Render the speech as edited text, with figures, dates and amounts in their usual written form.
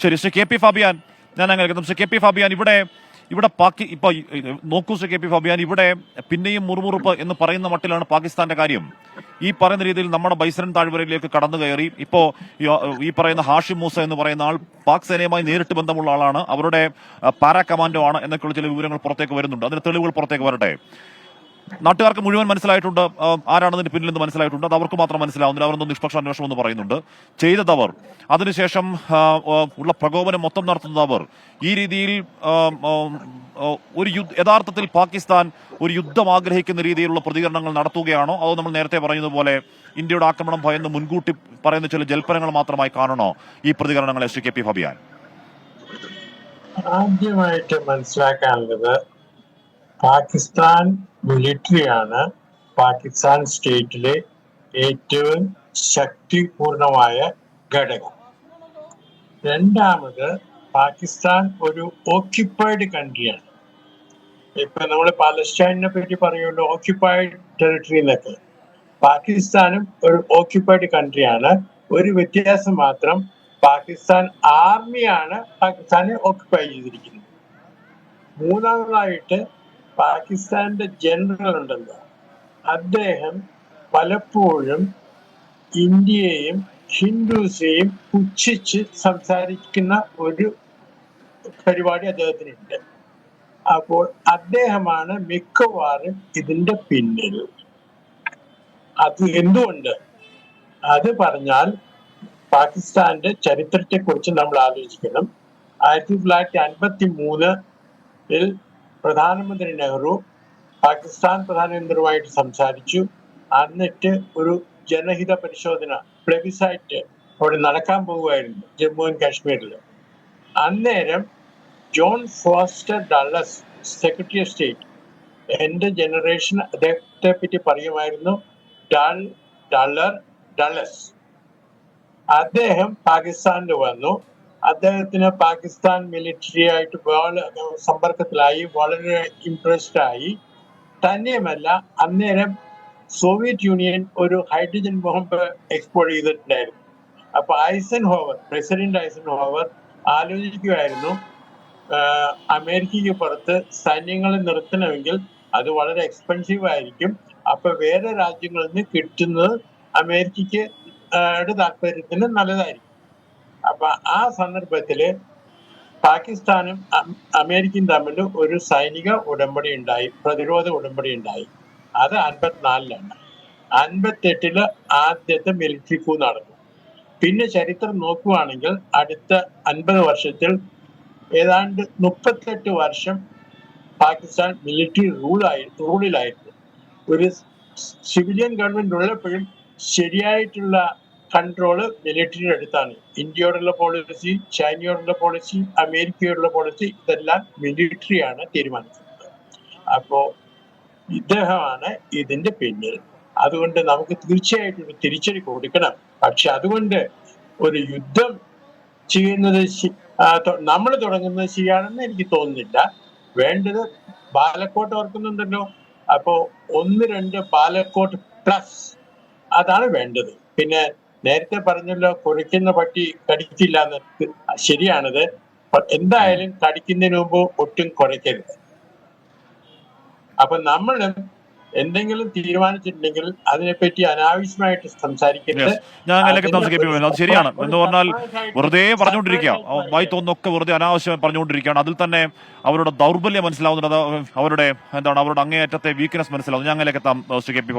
ശരി, Shri K P Fabian, ഞാൻ അങ്ങനെ ശ്രീ കെ പി ഫാബിയാൻ, ഇവിടെ ഇപ്പോൾ നോക്കൂ ശ്രീ കെ പി ഫാബിയാൻ, ഇവിടെ പിന്നെയും മുറുമുറുപ്പ് എന്ന് പറയുന്ന മട്ടിലാണ് പാകിസ്ഥാന്റെ കാര്യം. ഈ പറയുന്ന രീതിയിൽ നമ്മുടെ ബൈസരൻ താഴ്വരയിലേക്ക് കടന്നു കയറി ഇപ്പോൾ ഈ പറയുന്ന ഹാഷിം മൂസ എന്ന് പറയുന്ന ആൾ പാക് സേനയുമായി നേരിട്ട് ബന്ധമുള്ള ആളാണ്, അവരുടെ പാരാ കമാൻഡോ ആണ് എന്നൊക്കെയുള്ള ചില വിവരങ്ങൾ പുറത്തേക്ക് വരുന്നുണ്ട്. അതിന് തെളിവുകൾ പുറത്തേക്ക് വരട്ടെ. നാട്ടുകാർക്ക് മുഴുവൻ മനസ്സിലായിട്ടുണ്ട് ആരാണതിന് പിന്നിലെന്ന് മനസ്സിലായിട്ടുണ്ട്. അത് അവർക്ക് മാത്രം മനസ്സിലാവുന്നില്ല. അവരെന്തോ നിഷ്പക്ഷ അന്വേഷണം എന്ന് പറയുന്നുണ്ട്. ചെയ്തതവർ, അതിനുശേഷം ഉള്ള പ്രകോപനം മൊത്തം നടത്തുന്നത് അവർ. ഈ രീതിയിൽ ഒരു യഥാർത്ഥത്തിൽ പാകിസ്ഥാൻ ഒരു യുദ്ധം ആഗ്രഹിക്കുന്ന രീതിയിലുള്ള പ്രതികരണങ്ങൾ നടത്തുകയാണോ, അതോ നമ്മൾ നേരത്തെ പറയുന്നതുപോലെ ഇന്ത്യയുടെ ആക്രമണം ഭയന്ന് മുൻകൂട്ടി പറയുന്ന ചില ജൽപ്പനങ്ങൾ മാത്രമായി കാണണോ ഈ പ്രതികരണങ്ങളെ, ശ്രീ കെ പി ഫാബിയാൻ? ആദ്യമായിട്ട് മനസ്സിലാക്കാനുള്ളത്, പാകിസ്ഥാൻ മിലിറ്ററിയാണ് പാകിസ്ഥാൻ സ്റ്റേറ്റിലെ ഏറ്റവും ശക്തിപൂർണമായ ഘടകം. രണ്ടാമത്, പാകിസ്ഥാൻ ഒരു ഓക്യുപ്പൈഡ് കൺട്രിയാണ്. ഇപ്പൊ നമ്മൾ പാലസ്റ്റൈനെ പറ്റി പറയുമല്ലോ, ഓക്യുപ്പൈഡ് ടെറിട്ടറി എന്നൊക്കെ. പാകിസ്ഥാനും ഒരു ഓക്യുപ്പൈഡ് കൺട്രിയാണ്. ഒരു വ്യത്യാസം മാത്രം, പാകിസ്ഥാൻ ആർമിയാണ് പാകിസ്ഥാനെ ഓക്യുപ്പൈ ചെയ്തിരിക്കുന്നത്. മൂന്നാമതായിട്ട്, പാകിസ്ഥാന്റെ ജനറൽ ഉണ്ടല്ലോ, അദ്ദേഹം പലപ്പോഴും ഇന്ത്യയെയും ഹിന്ദുസെയും പുച്ഛിച്ച് സംസാരിക്കുന്ന ഒരു പരിപാടി അദ്ദേഹത്തിനുണ്ട്. അപ്പോൾ അദ്ദേഹമാണ് മിക്കവാറും ഇതിന്റെ പിന്നിൽ. അത് എന്തുകൊണ്ട്? അത് പറഞ്ഞാൽ പാകിസ്ഥാന്റെ ചരിത്രത്തെ കുറിച്ച് നമ്മൾ ആലോചിക്കണം. 1953 പ്രധാനമന്ത്രി നെഹ്റു പാകിസ്ഥാൻ പ്രധാനമന്ത്രിയുമായിട്ട് സംസാരിച്ചു. എന്നിട്ട് ഒരു ജനഹിത പരിശോധന, പ്ലെബിസൈറ്റ് അവിടെ നടക്കാൻ പോകുമായിരുന്നു ജമ്മു ആൻഡ് കാശ്മീരിൽ. അന്നേരം John foster Dulles, secretary of state, എന്റെ ജനറേഷൻ അദ്ദേഹത്തെ പറ്റി പറയുമായിരുന്നു ഡള്ളസ്. അദ്ദേഹം പാകിസ്ഥാനിൽ വന്നു. അദ്ദേഹത്തിന് പാകിസ്ഥാൻ മിലിറ്ററി ആയിട്ട് സമ്പർക്കത്തിലായി, വളരെ ഇംപ്രസ്ഡ് ആയി. തന്നെയുമല്ല, അന്നേരം സോവിയറ്റ് യൂണിയൻ ഒരു ഹൈഡ്രജൻ ബോംബ് എക്സ്പോർട്ട് ചെയ്തിട്ടുണ്ടായിരുന്നു. അപ്പൊ പ്രസിഡന്റ് ഐസൻഹോവർ ആലോചിക്കുമായിരുന്നു, അമേരിക്കയ്ക്ക് പുറത്ത് സൈന്യങ്ങളെ നിർത്തണമെങ്കിൽ അത് വളരെ എക്സ്പെൻസീവ് ആയിരിക്കും. അപ്പൊ വേറെ രാജ്യങ്ങളിൽ നിന്ന് കിട്ടുന്നത് അമേരിക്കയ്ക്ക് താല്പര്യത്തിന് നല്ലതായിരിക്കും. അപ്പൊ ആ സന്ദർഭത്തില് പാകിസ്ഥാനും അമേരിക്കയും തമ്മിൽ ഒരു സൈനിക ഉടമ്പടി ഉണ്ടായി, പ്രതിരോധ ഉടമ്പടി ഉണ്ടായി. അത് 54-ലാണ്. 58 ആദ്യത്തെ മിലിറ്ററി കൂ നടന്നു. പിന്നെ ചരിത്രം നോക്കുകയാണെങ്കിൽ അടുത്ത 50 വർഷത്തിൽ ഏതാണ്ട് 38 വർഷം പാകിസ്ഥാൻ മിലിറ്ററി റൂളിലായിരുന്നു. ഒരു സിവിലിയൻ ഗവൺമെന്റ് ഉള്ളപ്പോഴും ശരിയായിട്ടുള്ള കൺട്രോള് മിലിറ്ററിയുടെ അടുത്താണ്. ഇന്ത്യയോടുള്ള പോളിസി, ചൈനയോടുള്ള പോളിസി, അമേരിക്കയോടുള്ള പോളിസി, ഇതെല്ലാം മിലിറ്ററിയാണ് തീരുമാനിക്കുന്നത്. അപ്പോ ഇദ്ദേഹമാണ് ഇതിന്റെ പിന്നിൽ. അതുകൊണ്ട് നമുക്ക് തീർച്ചയായിട്ടും ഒരു തിരിച്ചടി കൊടുക്കണം. പക്ഷെ അതുകൊണ്ട് ഒരു യുദ്ധം ചെയ്യുന്നത് നമ്മൾ തുടങ്ങുന്നത് ശരിയാണെന്ന് എനിക്ക് തോന്നുന്നില്ല. വേണ്ടത് ബാലക്കോട്ട് ഓർക്കുന്നുണ്ടല്ലോ, അപ്പോ 1-2 ബാലക്കോട്ട് പ്ലസ് അതാണ് വേണ്ടത്. പിന്നെ നേരത്തെ പറഞ്ഞല്ലോ, കുരയ്ക്കുന്ന പട്ടി കടിക്കില്ല എന്ന്. ശരിയാണത്. എന്തായാലും കടിക്കുന്നതിന് മുമ്പ് ഒട്ടും കുരയ്ക്കരുത്. അപ്പൊ നമ്മൾ എന്തെങ്കിലും തീരുമാനിച്ചിട്ടുണ്ടെങ്കിൽ അതിനെപ്പറ്റി അനാവശ്യമായിട്ട് സംസാരിക്കരുത്. അത് ശരിയാണ് എന്ന് പറഞ്ഞാൽ വെറുതെ പറഞ്ഞുകൊണ്ടിരിക്കുക, വായി തോന്നുന്നൊക്കെ വെറുതെ അനാവശ്യം പറഞ്ഞുകൊണ്ടിരിക്കുകയാണ്. അതിൽ തന്നെ അവരുടെ ദൗർബല്യം മനസ്സിലാവുന്നത്, അവരുടെ അങ്ങേയറ്റത്തെ വീക്ക്നെസ് മനസ്സിലാവുന്നു. ഞാൻ അതിലേക്ക് എത്താം, ശ്രീ കെ പി